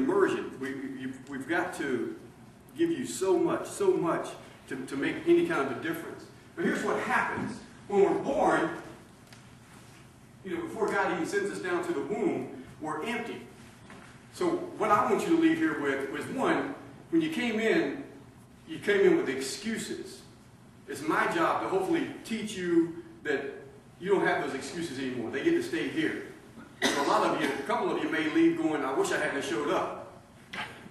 immersion. We've got to give you so much to make any kind of a difference. But here's what happens. When we're born, before God even sends us down to the womb, we're empty. So what I want you to leave here with was, one, when you came in with excuses. It's my job to hopefully teach you that you don't have those excuses anymore. They get to stay here. So a couple of you may leave going, I wish I hadn't showed up.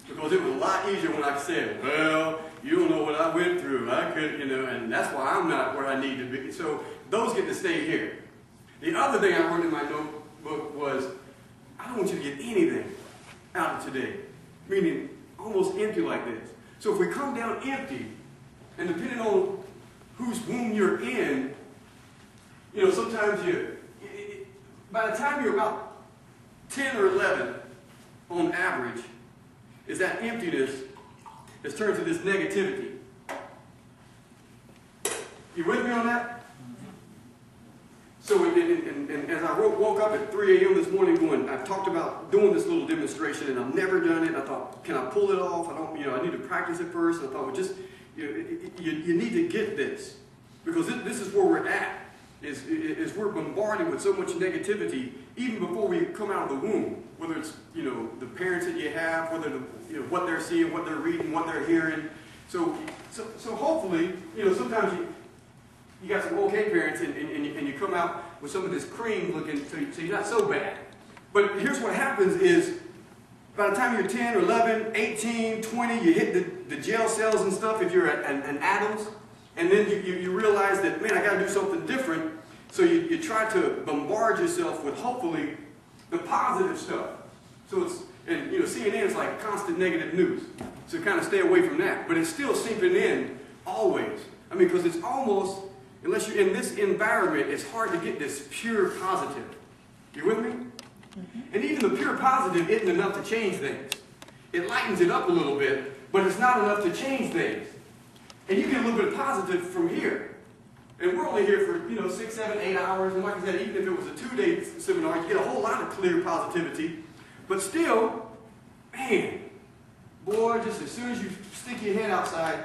Because it was a lot easier when I said, well, you don't know what I went through. I could, and that's why I'm not where I need to be. So those get to stay here. The other thing I wrote in my notebook was, I don't want you to get anything out of today. Meaning, almost empty like this. So if we come down empty, and depending on whose womb you're in, sometimes by the time you're about 10 or 11, on average, is that emptiness has turned to this negativity. You with me on that? So, and as I woke up at 3 a.m. this morning I've talked about doing this little demonstration and I've never done it. I thought, can I pull it off? I need to practice it first. I thought, well, just, you need to get this. Because this is where we're at. Is we're bombarded with so much negativity even before we come out of the womb. Whether it's, the parents that you have, whether what they're seeing, what they're reading, what they're hearing. So hopefully, sometimes you got some okay parents and you come out with some of this cream looking, so you're not so bad. But here's what happens is, by the time you're 10 or 11, 18, 20, you hit the gel cells and stuff if you're an Adams, and then you realize that, man, I got to do something different. So you try to bombard yourself with, hopefully, the positive stuff. So it's, and CNN is like constant negative news. So kind of stay away from that. But it's still seeping in always. Because it's almost, unless you're in this environment, it's hard to get this pure positive. You with me? Mm-hmm. And even the pure positive isn't enough to change things. It lightens it up a little bit, but it's not enough to change things. And you get a little bit of positive from here. And we're only here for, 6, 7, 8 hours. And like I said, even if it was a 2-day seminar, you get a whole lot of clear positivity. But still, man, boy, just as soon as you stick your head outside,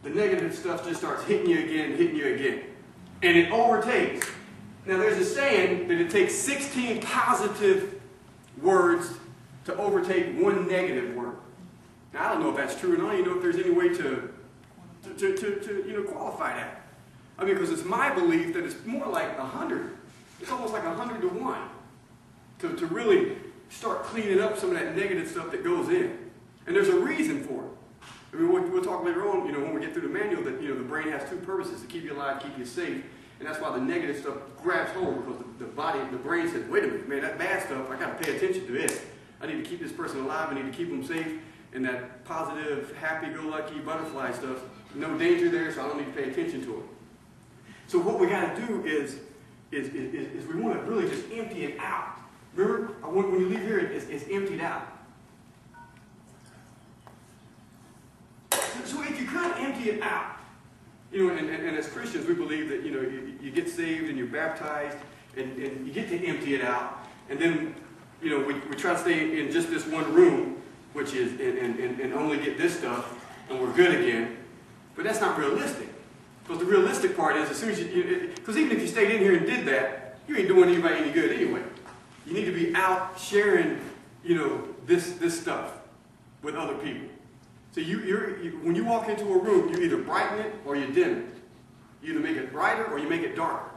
the negative stuff just starts hitting you again. And it overtakes. Now, there's a saying that it takes 16 positive words to overtake one negative word. Now, I don't know if that's true or not. I don't even know if there's any way to qualify that. Because it's my belief that it's more like 100. It's almost like 100 to 1 to really start cleaning up some of that negative stuff that goes in. And there's a reason for it. We'll talk later on, when we get through the manual, that the brain has 2 purposes: to keep you alive, keep you safe. And that's why the negative stuff grabs hold, because the brain says, wait a minute, man, that bad stuff, I got to pay attention to it. I need to keep this person alive, I need to keep them safe. And that positive, happy-go-lucky butterfly stuff, no danger there, so I don't need to pay attention to it. So what we got to do is we want to really just empty it out. Remember, when you leave here, it's emptied out. So if you kind of empty it out, and as Christians, we believe that, you get saved and you're baptized and you get to empty it out. And then, we try to stay in just this one room, which is, and only get this stuff, and we're good again. But that's not realistic. Because the realistic part is, as soon as because even if you stayed in here and did that, you ain't doing anybody any good anyway. You need to be out sharing, this stuff with other people. So when you walk into a room, you either brighten it or you dim it. You either make it brighter or you make it darker.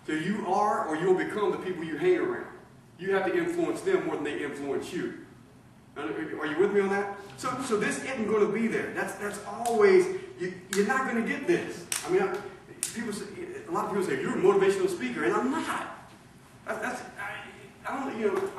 So you are or you'll become the people you hang around. You have to influence them more than they influence you. Are you with me on that? So this isn't going to be there. That's always, you're not going to get this. A lot of people say, you're a motivational speaker, and I'm not. I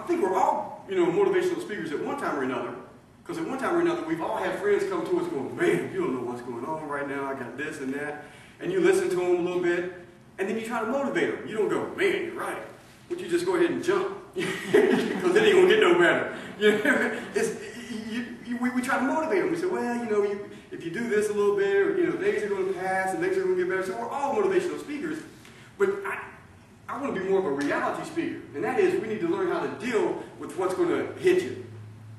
think we're all, motivational speakers at one time or another. Because at one time or another, we've all had friends come to us going, man, you don't know what's going on right now. I got this and that. And you listen to them a little bit, and then you try to motivate them. You don't go, man, you're right. Would you just go ahead and jump? Because then it ain't going to get no better. We try to motivate them. We say, well, if you do this a little bit, or, things are going to pass and things are going to get better. So we're all motivational speakers. But I want to be more of a reality speaker. And that is, we need to learn how to deal with what's going to hit you.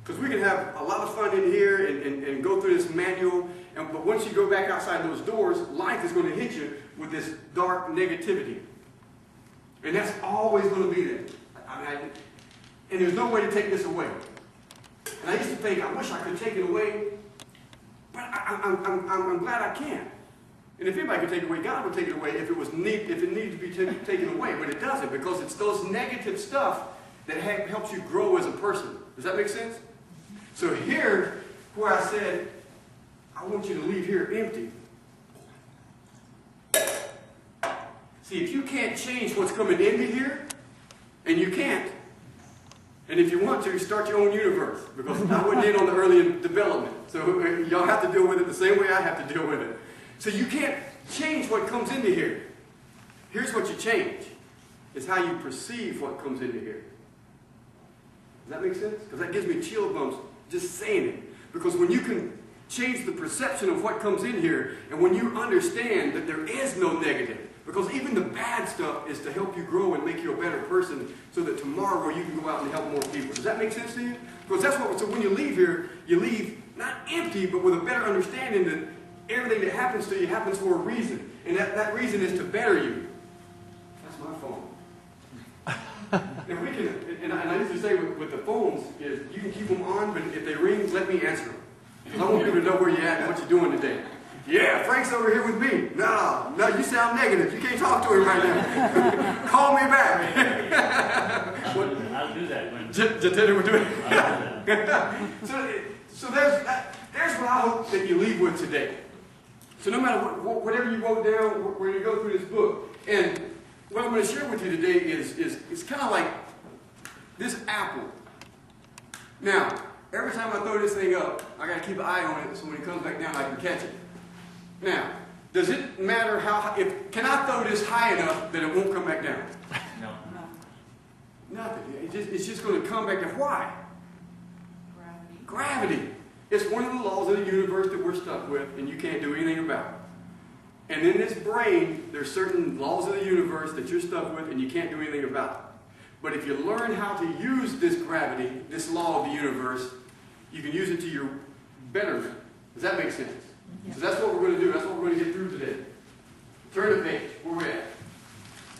Because we can have a lot of fun in here and go through this manual, but once you go back outside those doors, life is going to hit you with this dark negativity. And that's always going to be there. And there's no way to take this away. And I used to think, I wish I could take it away, but I'm glad I can. And if anybody could take it away, God would take it away if it needed to be taken away. But it doesn't, because it's those negative stuff that helps you grow as a person. Does that make sense? So here, where I said, I want you to leave here empty. See, if you can't change what's coming into here, and you can't, and if you want to, start your own universe, because I wasn't in on the early development. So y'all have to deal with it the same way I have to deal with it. So you can't change what comes into here. Here's what you change. It's how you perceive what comes into here. Does that make sense? Because that gives me chill bumps just saying it. Because when you can change the perception of what comes in here, and when you understand that there is no negative, because even the bad stuff is to help you grow and make you a better person, so that tomorrow you can go out and help more people. Does that make sense to you? Because that's what, so when you leave here, you leave not empty, but with a better understanding that everything that happens to you happens for a reason. And that reason is to better you. That's my phone. And we can, and I used to say with the phones is you can keep them on, but if they ring, let me answer them. Because I want people to know where you're at and what you're doing today. Yeah, Frank's over here with me. No, you sound negative. You can't talk to him right now. Call me back. I'll do that. We're doing So there's what I hope that you leave with today. So no matter whatever you wrote down, we're going to go through this book. And what I'm going to share with you today is it's kind of like this apple. Now, every time I throw this thing up, I got to keep an eye on it so when it comes back down, I can catch it. Now, does it matter can I throw this high enough that it won't come back down? No. Nothing. It's just going to come back down. Why? Gravity. It's one of the laws of the universe that we're stuck with, and you can't do anything about it. And in this brain, there's certain laws of the universe that you're stuck with, and you can't do anything about it. But if you learn how to use this gravity, this law of the universe, you can use it to your betterment. Does that make sense? Yeah. So that's what we're going to do. That's what we're going to get through today. Turn the page. Where we're at.